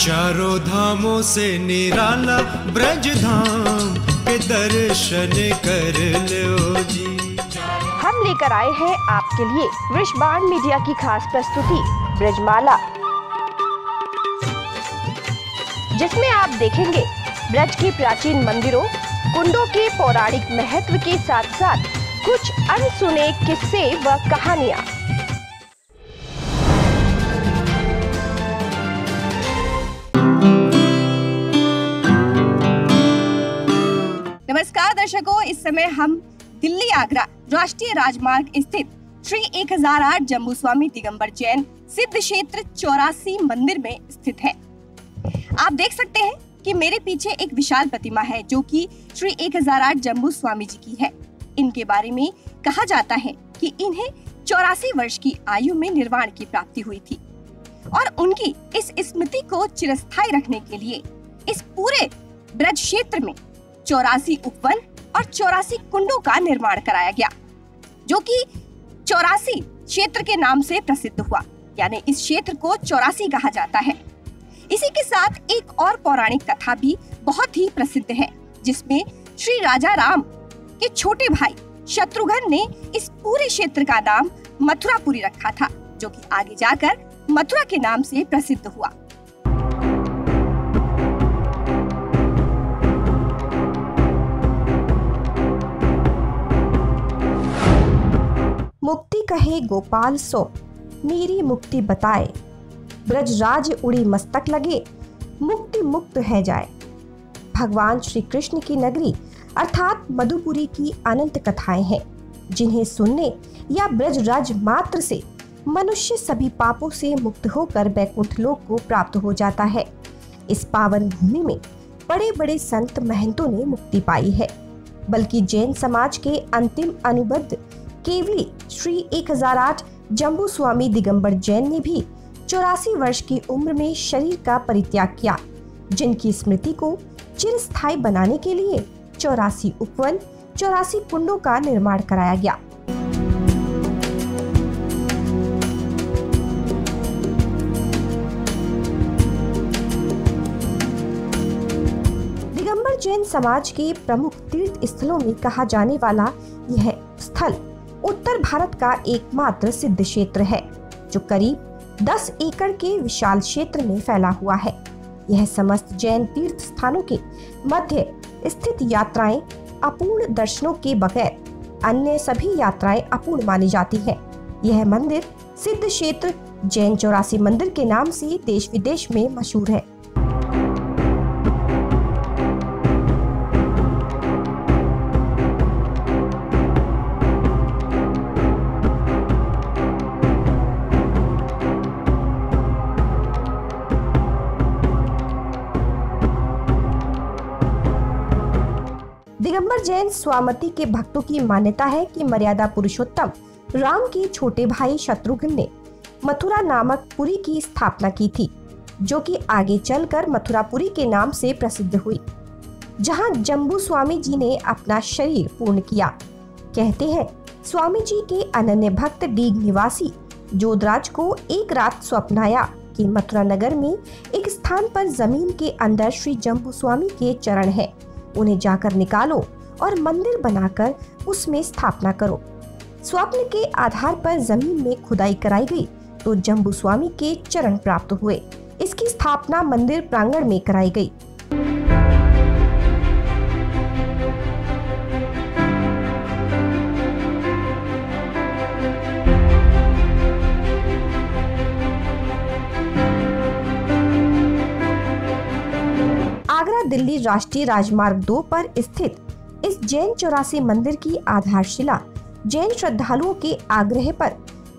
चारों धामों से निराला ब्रज धाम के दर्शन कर लो जी। हम लेकर आए हैं आपके लिए वृषभान मीडिया की खास प्रस्तुति ब्रजमाला, जिसमें आप देखेंगे ब्रज के प्राचीन मंदिरों, कुंडों के पौराणिक महत्व के साथ साथ कुछ अनसुने किस्से व कहानियां। नमस्कार दर्शकों, इस समय हम दिल्ली आगरा राष्ट्रीय राजमार्ग स्थित श्री 1008 जम्बू स्वामी दिगंबर जैन सिद्ध क्षेत्र 84 मंदिर में स्थित है। आप देख सकते हैं कि मेरे पीछे एक विशाल प्रतिमा है जो कि श्री 1008 जम्बू स्वामी जी की है। इनके बारे में कहा जाता है कि इन्हें 84 वर्ष की आयु में निर्वाण की प्राप्ति हुई थी और उनकी इस स्मृति को चिरस्थायी रखने के लिए इस पूरे ब्रज क्षेत्र में 84 उपवन और 84 कुंडों का निर्माण कराया गया, जो कि 84 क्षेत्र के नाम से प्रसिद्ध हुआ। यानी इस क्षेत्र को 84 कहा जाता है। इसी के साथ एक और पौराणिक कथा भी बहुत ही प्रसिद्ध है, जिसमें श्री राजा राम के छोटे भाई शत्रुघ्न ने इस पूरे क्षेत्र का नाम मथुरापुरी रखा था, जो कि आगे जाकर मथुरा के नाम से प्रसिद्ध हुआ। मुक्ति कहे गोपाल सो, मेरी मुक्ति बताए, ब्रजराज उड़ी मस्तक लगे, मुक्ति मुक्त है जाए। भगवान श्री कृष्ण की नगरी अर्थात मधुपुरी की अनंत कथाएं हैं, जिन्हें सुनने या ब्रजराज मात्र से मनुष्य सभी पापों से मुक्त होकर वैकुंठ लोक को प्राप्त हो जाता है। इस पावन भूमि में बड़े बड़े संत महंतों ने मुक्ति पाई है, बल्कि जैन समाज के अंतिम अनुबद्ध केवली श्री 1008 जम्बू स्वामी दिगंबर जैन ने भी 84 वर्ष की उम्र में शरीर का परित्याग किया, जिनकी स्मृति को चिरस्थायी बनाने के लिए 84 उपवन 84 कुंडों का निर्माण कराया गया। दिगंबर जैन समाज के प्रमुख तीर्थ स्थलों में कहा जाने वाला यह स्थल उत्तर भारत का एकमात्र सिद्ध क्षेत्र है, जो करीब 10 एकड़ के विशाल क्षेत्र में फैला हुआ है। यह समस्त जैन तीर्थ स्थानों के मध्य स्थित यात्राएं अपूर्ण दर्शनों के बगैर अन्य सभी यात्राएं अपूर्ण मानी जाती है। यह मंदिर सिद्ध क्षेत्र जैन 84 मंदिर के नाम से देश विदेश में मशहूर है। दिगंबर जैन स्वामती के भक्तों की मान्यता है कि मर्यादा पुरुषोत्तम राम के छोटे भाई शत्रुघ्न ने मथुरा नामक पुरी की स्थापना की थी, जो कि आगे चलकर मथुरापुरी के नाम से प्रसिद्ध हुई, जहां जम्बू स्वामी जी ने अपना शरीर पूर्ण किया। कहते हैं स्वामी जी के अनन्य भक्त डीग निवासी जोधराज को एक रात स्वप्न आया कि मथुरा नगर में एक स्थान पर जमीन के अंदर श्री जम्बू स्वामी के चरण है, उन्हें जाकर निकालो और मंदिर बनाकर उसमें स्थापना करो। स्वप्न के आधार पर जमीन में खुदाई कराई गई तो जम्बू स्वामी के चरण प्राप्त हुए। इसकी स्थापना मंदिर प्रांगण में कराई गई। आगरा दिल्ली राष्ट्रीय राजमार्ग 2 पर स्थित इस जैन 84 मंदिर की आधारशिला जैन श्रद्धालुओं के आग्रह पर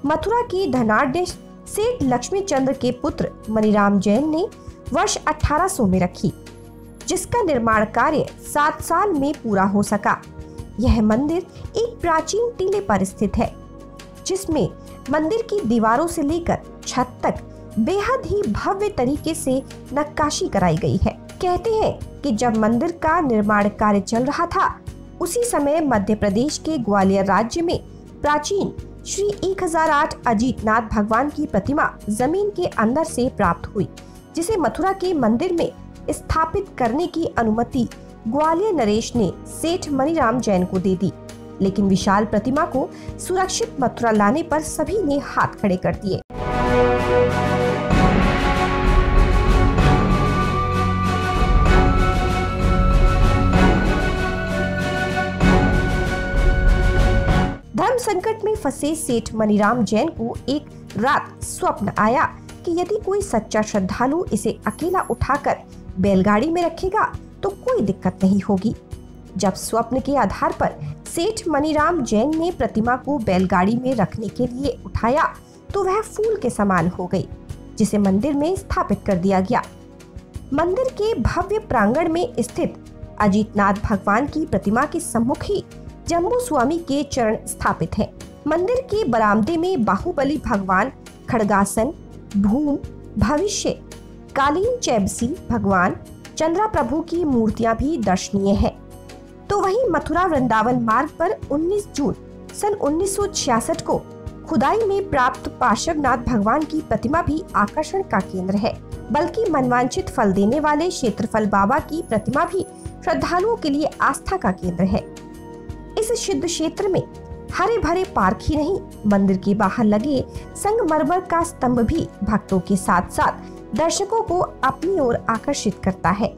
मथुरा के धनाढ्य सेठ लक्ष्मी चंद्र के पुत्र मणिराम जैन ने वर्ष 1800 में रखी, जिसका निर्माण कार्य 7 साल में पूरा हो सका। यह मंदिर एक प्राचीन टीले पर स्थित है, जिसमें मंदिर की दीवारों से लेकर छत तक बेहद ही भव्य तरीके से नक्काशी कराई गई है। कहते हैं कि जब मंदिर का निर्माण कार्य चल रहा था, उसी समय मध्य प्रदेश के ग्वालियर राज्य में प्राचीन श्री 1008 अजीतनाथ भगवान की प्रतिमा जमीन के अंदर से प्राप्त हुई। जिसे मथुरा के मंदिर में स्थापित करने की अनुमति ग्वालियर नरेश ने सेठ मनीराम जैन को दे दी, लेकिन विशाल प्रतिमा को सुरक्षित मथुरा लाने पर सभी ने हाथ खड़े कर दिए। धर्म संकट में फंसे सेठ मनीराम जैन को एक रात स्वप्न आया कि यदि कोई सच्चा श्रद्धालु इसे अकेला उठाकर बैलगाड़ी में रखेगा तो कोई दिक्कत नहीं होगी। जब स्वप्न के आधार पर सेठ मनीराम जैन ने प्रतिमा को बैलगाड़ी में रखने के लिए उठाया तो वह फूल के समान हो गई, जिसे मंदिर में स्थापित कर दिया गया। मंदिर के भव्य प्रांगण में स्थित अजीतनाथ भगवान की प्रतिमा के सम्मुख ही जम्बू स्वामी के चरण स्थापित हैं। मंदिर के बरामदे में बाहुबली भगवान, खड़गासन, भूम, भविष्य, कालीन चैबसी भगवान, चंद्रा प्रभु की मूर्तियां भी दर्शनीय हैं। तो वहीं मथुरा वृंदावन मार्ग पर 19 जून सन 1966 को खुदाई में प्राप्त पार्श्वनाथ भगवान की प्रतिमा भी आकर्षण का केंद्र है, बल्कि मनवांछित फल देने वाले क्षेत्रफल बाबा की प्रतिमा भी श्रद्धालुओं के लिए आस्था का केंद्र है। इस सिद्ध क्षेत्र में हरे भरे पार्क ही नहीं, मंदिर के बाहर लगे संगमरमर का स्तंभ भी भक्तों के साथ साथ दर्शकों को अपनी ओर आकर्षित करता है।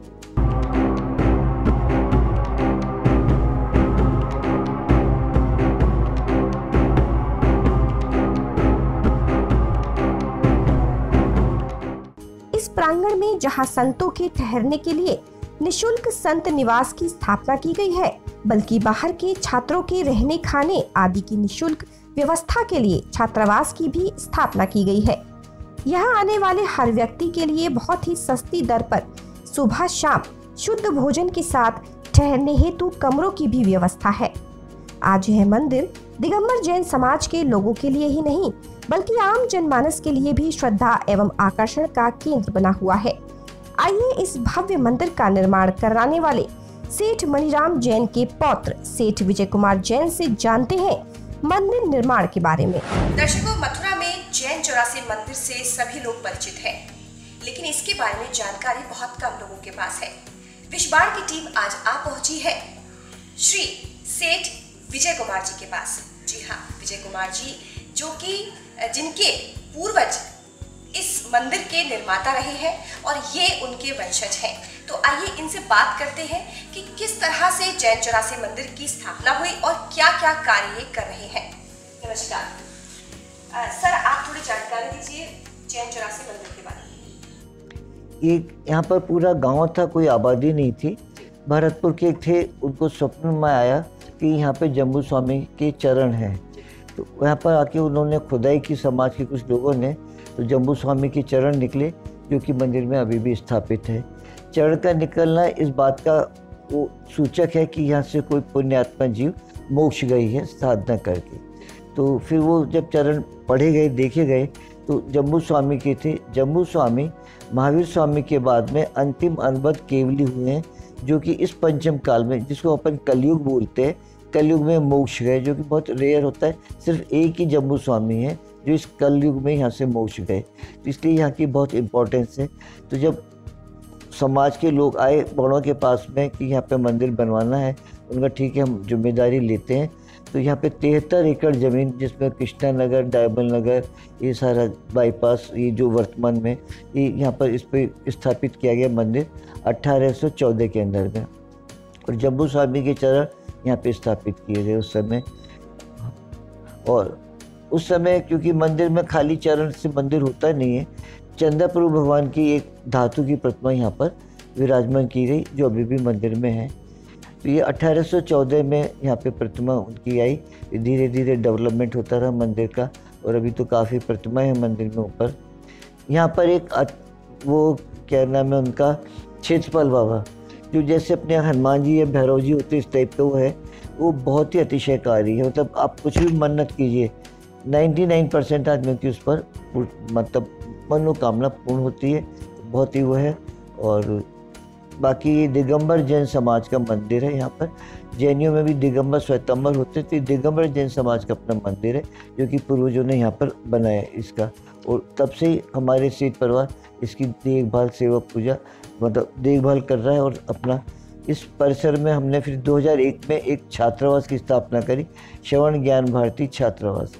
इस प्रांगण में जहां संतों के ठहरने के लिए निशुल्क संत निवास की स्थापना की गई है, बल्कि बाहर के छात्रों के रहने खाने आदि की निशुल्क व्यवस्था के लिए छात्रावास की भी स्थापना की गई है। यहाँ आने वाले हर व्यक्ति के लिए बहुत ही सस्ती दर पर सुबह शाम शुद्ध भोजन के साथ ठहरने हेतु कमरों की भी व्यवस्था है। आज यह मंदिर दिगंबर जैन समाज के लोगों के लिए ही नहीं, बल्कि आम जनमानस के लिए भी श्रद्धा एवं आकर्षण का केंद्र बना हुआ है। आइए इस भव्य मंदिर का निर्माण कराने वाले सेठ मनीराम जैन के पौत्र सेठ विजय कुमार जैन से जानते हैं मंदिर निर्माण के बारे में। दर्शकों, मथुरा में जैन 84 मंदिर से सभी लोग परिचित हैं, लेकिन इसके बारे में जानकारी बहुत कम लोगों के पास है। विश्वबाण की टीम आज आ पहुंची है श्री सेठ विजय कुमार जी के पास। जी हाँ, विजय कुमार जी जो कि जिनके पूर्वज इस मंदिर के निर्माता रहे हैं और ये उनके वंशज हैं। तो आइए इनसे बात करते हैं कि किस तरह से जैन 84 मंदिर की स्थापना हुई और क्या क्या कार्य ये कर रहे हैं। नमस्कार सर, आप थोड़ी जानकारी दीजिए जैन 84 मंदिर के बारे में। एक यहाँ पर पूरा गांव था, कोई आबादी नहीं थी। भरतपुर के थे, उनको स्वप्न में आया कि यहाँ पे जम्बू स्वामी के चरण हैं, तो यहाँ पर आके उन्होंने खुदाई की, समाज के कुछ लोगों ने, तो जम्बू स्वामी के चरण निकले जो कि मंदिर में अभी भी स्थापित है। चरण का निकलना इस बात का वो सूचक है कि यहाँ से कोई पुण्यात्मा जीव मोक्ष गई है साधना करके। तो फिर वो जब चरण पढ़े गए, देखे गए, तो जम्बू स्वामी के थे। जम्बू स्वामी महावीर स्वामी के बाद में अंतिम अनबद्ध केवली हुए हैं, जो कि इस पंचम काल में, जिसको अपन कलयुग बोलते हैं, कलयुग में मोक्ष गए, जो कि बहुत रेयर होता है। सिर्फ एक ही जम्बू स्वामी है जो इस कलयुग में यहाँ से मोक्ष गए, तो इसलिए यहाँ की बहुत इम्पोर्टेंस है। तो जब समाज के लोग आए बड़ों के पास में कि यहाँ पे मंदिर बनवाना है, उनका ठीक है हम जिम्मेदारी लेते हैं। तो यहाँ पे 73 एकड़ ज़मीन, जिसमें कृष्णा नगर, डायमंड नगर, ये सारा बाईपास, ये जो वर्तमान में ये यहाँ पर इस पर स्थापित किया गया मंदिर 1814 के अंदर में। और जम्बू स्वामी के चरण यहाँ पे स्थापित किए गए उस समय। और उस समय क्योंकि मंदिर में खाली चरण से मंदिर होता नहीं है, चंद्रा प्रभु भगवान की एक धातु की प्रतिमा यहाँ पर विराजमान की गई, जो अभी भी मंदिर में है। तो ये 1814 में यहाँ पे प्रतिमा उनकी आई। धीरे धीरे डेवलपमेंट होता रहा मंदिर का, और अभी तो काफ़ी प्रतिमाएं हैं मंदिर में ऊपर। यहाँ पर एक वो क्या नाम है उनका, क्षेत्रफल बाबा, जो जैसे अपने हनुमान जी या भैरव जी होते इस टाइप का वो है। वो बहुत ही अतिशयकारी है, मतलब आप कुछ भी मन्नत कीजिए 99% आदमियों की उस पर मतलब मनोकामना पूर्ण होती है, बहुत ही वो है। और बाकी दिगंबर जैन समाज का मंदिर है यहाँ पर। जैनियों में भी दिगंबर श्वेतंबर होते थे, दिगंबर जैन समाज का अपना मंदिर है, जो कि पूर्वजों ने यहाँ पर बनाया इसका। और तब से ही हमारे सेठ परिवार इसकी देखभाल, सेवा, पूजा मतलब देखभाल कर रहा है। और अपना इस परिसर में हमने फिर 2001 में एक छात्रावास की स्थापना करी, श्रवण ज्ञान भारती छात्रावास।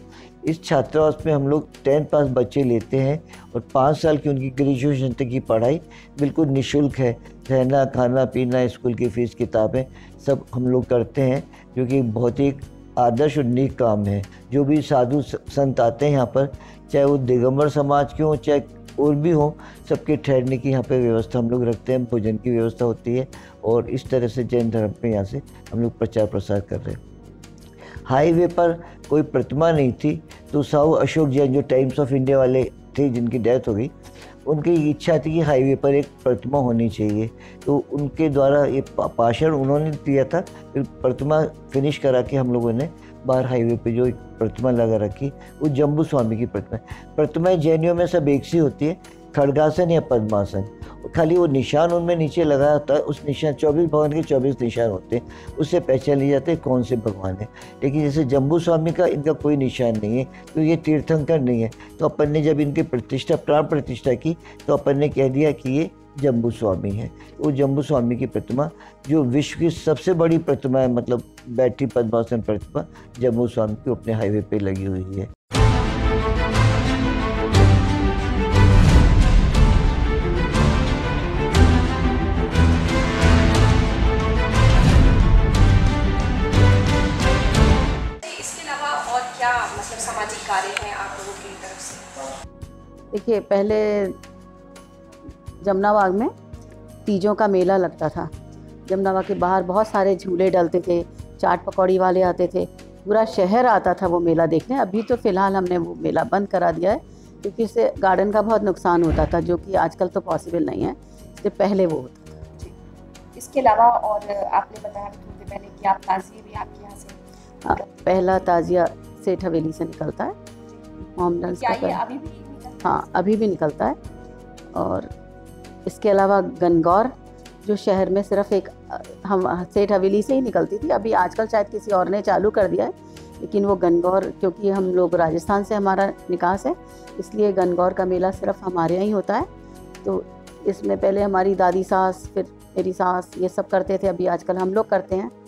इस छात्रावास में हम लोग 10th पास बच्चे लेते हैं और 5 साल की उनकी ग्रेजुएशन तक की पढ़ाई बिल्कुल निःशुल्क है। रहना, खाना पीना, स्कूल की फ़ीस, किताबें सब हम लोग करते हैं, जो कि बहुत ही आदर्श और नेक काम है। जो भी साधु संत आते हैं यहाँ पर, चाहे वो दिगंबर समाज के हों चाहे और भी हों, सबके ठहरने की यहाँ पे व्यवस्था हम लोग रखते हैं, भोजन की व्यवस्था होती है। और इस तरह से जैन धर्म पे यहाँ से हम लोग प्रचार प्रसार कर रहे हैं। हाईवे पर कोई प्रतिमा नहीं थी, तो साहू अशोक जैन जो टाइम्स ऑफ इंडिया वाले थे जिनकी डेथ हो गई, उनकी इच्छा थी कि हाईवे पर एक प्रतिमा होनी चाहिए। तो उनके द्वारा ये भाषण उन्होंने दिया था, फिर प्रतिमा फिनिश करा के हम लोगों ने बाहर हाईवे पे जो एक प्रतिमा लगा रखी, वो जम्बू स्वामी की प्रतिमा। प्रतिमाएं जैनियों में सब एक सी होती है, खड़गासन या पद्मासन। खाली वो निशान उनमें नीचे लगा होता है, उस निशान 24 भगवान के 24 निशान होते हैं, उससे पहचान ली जाती है कौन से भगवान है। लेकिन जैसे जम्बू स्वामी का इनका कोई निशान नहीं है, तो ये तीर्थंकर नहीं है। तो अपन ने जब इनकी प्रतिष्ठा, प्राण प्रतिष्ठा की, तो अपन ने कह दिया कि ये जम्बू स्वामी है। वो जम्बू स्वामी की प्रतिमा जो विश्व की सबसे बड़ी प्रतिमा है, मतलब बैठी पद्मासन प्रतिमा जम्बू स्वामी की अपने हाईवे पे लगी हुई है। मतलब सामाजिक कार्य हैं आप लोगों की तरफ से? देखिए, पहले जमनाबाग में तीजों का मेला लगता था। जमनाबाग के बाहर बहुत सारे झूले डलते थे, चाट पकौड़ी वाले आते थे, पूरा शहर आता था वो मेला देखने। अभी तो फ़िलहाल हमने वो मेला बंद करा दिया है, क्योंकि इससे गार्डन का बहुत नुकसान होता था, जो कि आजकल तो पॉसिबल नहीं है, इससे पहले वो होता था। इसके अलावा और आपने बताया थोड़ी देर पहले कि आप ताज़िए भी आपके यहाँ से? पहला ताज़िया सेठ हवेली से निकलता है, मोहम्मदगंज का। ये अभी भी निकलता है? हाँ, अभी भी निकलता है। और इसके अलावा गणगौर, जो शहर में सिर्फ एक हम सेठ हवेली से ही निकलती थी, अभी आजकल शायद किसी और ने चालू कर दिया है, लेकिन वो गणगौर, क्योंकि हम लोग राजस्थान से हमारा निकास है, इसलिए गणगौर का मेला सिर्फ हमारे यहाँ ही होता है। तो इसमें पहले हमारी दादी सास, फिर मेरी सास, ये सब करते थे, अभी आजकल हम लोग करते हैं।